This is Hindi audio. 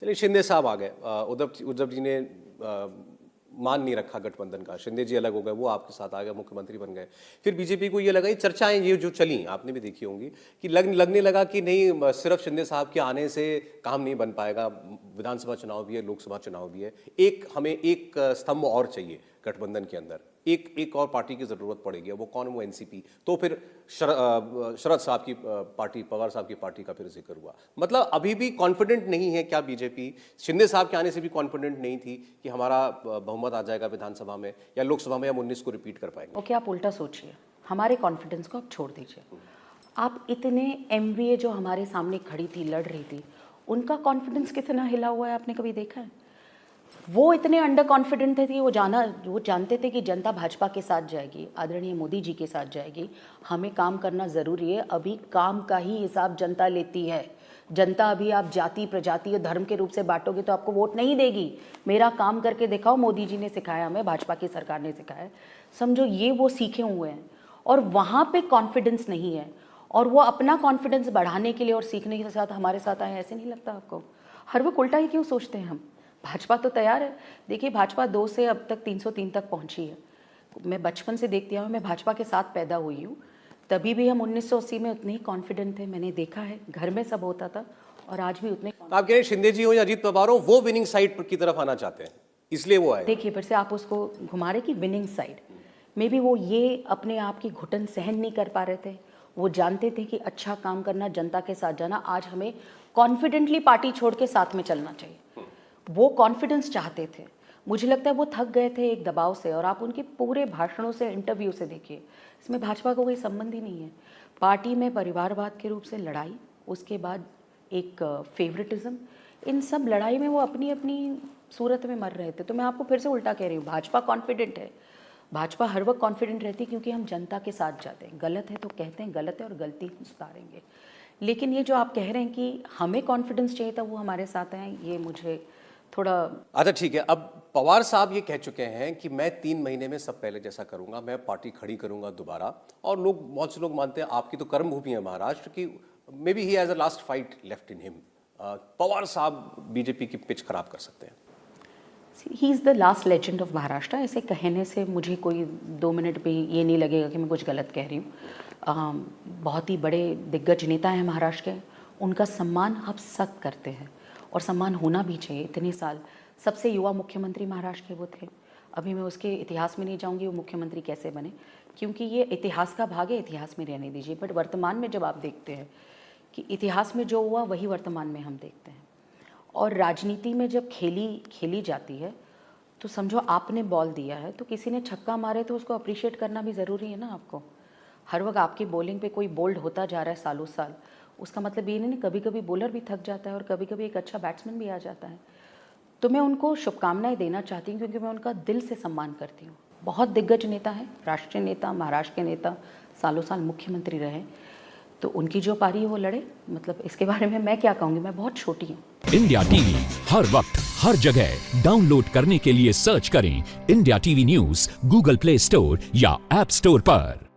चलिए शिंदे साहब आ गए। उद्धव जी ने मान नहीं रखा गठबंधन का। शिंदे जी अलग हो गए, वो आपके साथ आ गए, मुख्यमंत्री बन गए। फिर बीजेपी को ये लगा, ये चर्चाएं ये जो चली आपने भी देखी होंगी कि लगने लगा कि नहीं, सिर्फ शिंदे साहब के आने से काम नहीं बन पाएगा। विधानसभा चुनाव भी है, लोकसभा चुनाव भी है, हमें एक स्तंभ और चाहिए गठबंधन के अंदर, एक और पार्टी की जरूरत पड़ेगी। वो कौन? वो एनसीपी। तो फिर शरद साहब की पार्टी, पवार साहब की पार्टी का फिर जिक्र हुआ। मतलब अभी भी कॉन्फिडेंट नहीं है क्या बीजेपी? शिंदे साहब के आने से भी कॉन्फिडेंट नहीं थी कि हमारा बहुमत आ जाएगा विधानसभा में या लोकसभा में, हम 19 को रिपीट कर पाएंगे? ओके, आप उल्टा सोचिए, हमारे कॉन्फिडेंस को आप छोड़ दीजिए। आप इतने एमवीए जो हमारे सामने खड़ी थी, लड़ रही थी, उनका कॉन्फिडेंस कितना हिला हुआ है आपने कभी देखा है? वो इतने अंडर कॉन्फिडेंट थे कि वो जानते थे कि जनता भाजपा के साथ जाएगी, आदरणीय मोदी जी के साथ जाएगी। हमें काम करना ज़रूरी है। अभी काम का ही हिसाब जनता लेती है। जनता अभी आप जाति, प्रजाति और धर्म के रूप से बांटोगे तो आपको वोट नहीं देगी। मेरा काम करके दिखाओ, मोदी जी ने सिखाया हमें, भाजपा की सरकार ने सिखाया है। समझो ये वो सीखे हुए हैं और वहाँ पे कॉन्फिडेंस नहीं है, और वो अपना कॉन्फिडेंस बढ़ाने के लिए और सीखने के साथ हमारे साथ आए। ऐसे नहीं लगता आपको? हर वक्त उल्टा ही क्यों सोचते हैं हम? भाजपा तो तैयार है। देखिए, भाजपा 2 से अब तक 303 तक पहुंची है। मैं बचपन से देखती हूँ, मैं भाजपा के साथ पैदा हुई हूँ। तभी भी हम 1980 में उतने ही कॉन्फिडेंट थे। मैंने देखा है, घर में सब होता था, और आज भी उतने। आप कह रहे हैं शिंदे जी हो या अजीत पवार हो, वो विनिंग साइड की तरफ आना चाहते हैं, इसलिए वो आए। देखिए, फिर से आप उसको घुमा रहे कि विनिंग साइड में भी वो ये अपने आप की घुटन सहन नहीं कर पा रहे थे। वो जानते थे कि अच्छा काम करना, जनता के साथ जाना, आज हमें कॉन्फिडेंटली पार्टी छोड़ के साथ में चलना चाहिए। वो कॉन्फिडेंस चाहते थे। मुझे लगता है वो थक गए थे एक दबाव से, और आप उनके पूरे भाषणों से, इंटरव्यू से देखिए, इसमें भाजपा को कोई संबंध ही नहीं है। पार्टी में परिवारवाद के रूप से लड़ाई, उसके बाद एक फेवरेटिज्म, इन सब लड़ाई में वो अपनी अपनी सूरत में मर रहे थे। तो मैं आपको फिर से उल्टा कह रही हूँ, भाजपा कॉन्फिडेंट है। भाजपा हर वक्त कॉन्फिडेंट रहती है क्योंकि हम जनता के साथ जाते हैं। गलत है तो कहते हैं गलत है, और गलती हम सुधारेंगे। लेकिन ये जो आप कह रहे हैं कि हमें कॉन्फिडेंस चाहिए था वो हमारे साथ हैं, ये मुझे थोड़ा। अच्छा ठीक है, अब पवार साहब ये कह चुके हैं कि मैं 3 महीने में सब पहले जैसा करूंगा, मैं पार्टी खड़ी करूंगा दोबारा। और बहुत से लोग मानते हैं, आपकी तो कर्म भूमि है महाराष्ट्र की, may be he has a last fight left in him. Pawar साहब बीजेपी की पिच खराब कर सकते हैं। He is the last legend of Maharashtra. ऐसे कहने से मुझे कोई 2 मिनट भी ये नहीं लगेगा कि मैं कुछ गलत कह रही हूँ। बहुत ही बड़े दिग्गज नेता हैं महाराष्ट्र के, उनका सम्मान हम सब करते हैं, और सम्मान होना भी चाहिए। इतने साल सबसे युवा मुख्यमंत्री महाराष्ट्र के वो थे। अभी मैं उसके इतिहास में नहीं जाऊंगी वो मुख्यमंत्री कैसे बने, क्योंकि ये इतिहास का भाग है, इतिहास में रहने दीजिए। बट वर्तमान में जब आप देखते हैं कि इतिहास में जो हुआ वही वर्तमान में हम देखते हैं, और राजनीति में जब खेली जाती है तो समझो आपने बॉल दिया है, तो किसी ने छक्का मारे तो उसको अप्रिशिएट करना भी ज़रूरी है ना आपको। हर वक्त आपकी बॉलिंग पे कोई बोल्ड होता जा रहा है सालों साल, उसका मतलब ये नहीं, कभी कभी बॉलर भी थक जाता है और कभी कभी एक अच्छा बैट्समैन भी आ जाता है। तो मैं उनको शुभकामनाएं देना चाहती हूँ, क्योंकि मैं उनका दिल से सम्मान करती हूँ। बहुत दिग्गज नेता है, राष्ट्रीय नेता, महाराष्ट्र के नेता, सालों साल मुख्यमंत्री रहे। तो उनकी जो पारी है वो लड़े। मतलब इसके बारे में मैं क्या कहूँगी, मैं बहुत छोटी हूँ। इंडिया टीवी हर वक्त हर जगह डाउनलोड करने के लिए सर्च करें India TV news Google play store या ऐप स्टोर पर।